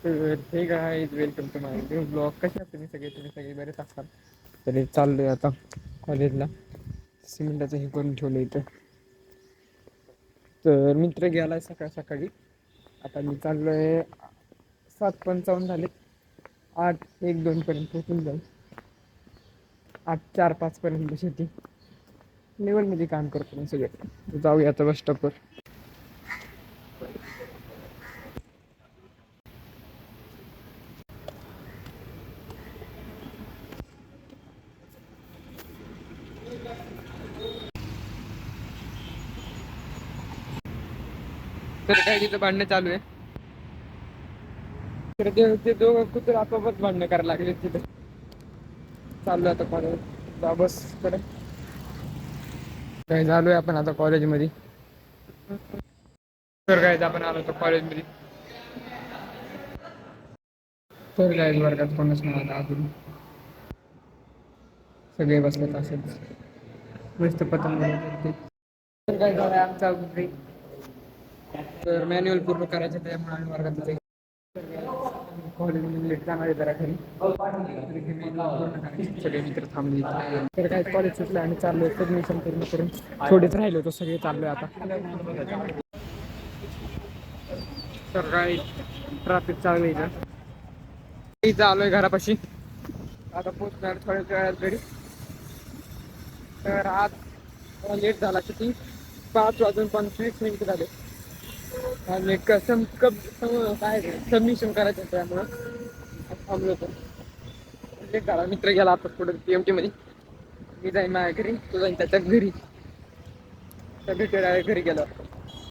तर हे guys welcome to my new blog. कसे आहात तुम्ही सगळे बरेच असतात. तरी चाललोय आता कॉलेजला. सिमेंटाचं हे करून ठेवलं इथं. तर मित्र गेलाय सकाळी. आता मी चाललोय. 7:55 झाले. 8:01-2 पर्यंत पोहोचून जाईल. 8:04-5 पर्यंत शेती लेवलमध्ये काम करतो. सगळे जाऊया आता बस स्टॉपवर. तर काय तिथं भांडणं चालू आहे. तर ते दोघं कुत्र आपोआपच भांडणं करायला लागले तिथे. चालू आता कॉलेज जा बस कडे. काय झालोय आपण आता कॉलेजमध्ये. तर काय आपण आलो होतो कॉलेजमध्ये. तर काय वर्गात कोणच नाही आता अजून. सगळे बसलेत असेच मस्त पतंग उडवतात ते. तर काय झालं आमचा ब्रेक. तर मॅन्युअल पूर्ण करायचे त्यामुळे आम्ही वर्गात जाईल. कॉलेजमध्ये लेट जाणार आहे जरा घरी. पूर्ण करायचे सगळे मित्र थांबले. तर काय कॉलेज सुटलं आणि चाललोय सबमिशन पूर्ण करून. थोडेच राहिले होते सगळे चाललोय आता. तर काय ट्रॅफिक चालू आहे इथं. इथं आलोय घरापाशी. आता पोहोचणार थोड्याच वेळात घरी. तर आज लेट झाला किती 5:25 झाले. आणि काय सबमिशन करायचं त्यामुळं थांबलो होतो. लेट झाला. मित्र गेला आता पुढे PMT मध्ये. मी जाईन माझ्या घरी, तो जाईन त्याच्या घरी. त्या भेटूया घरी गेलो.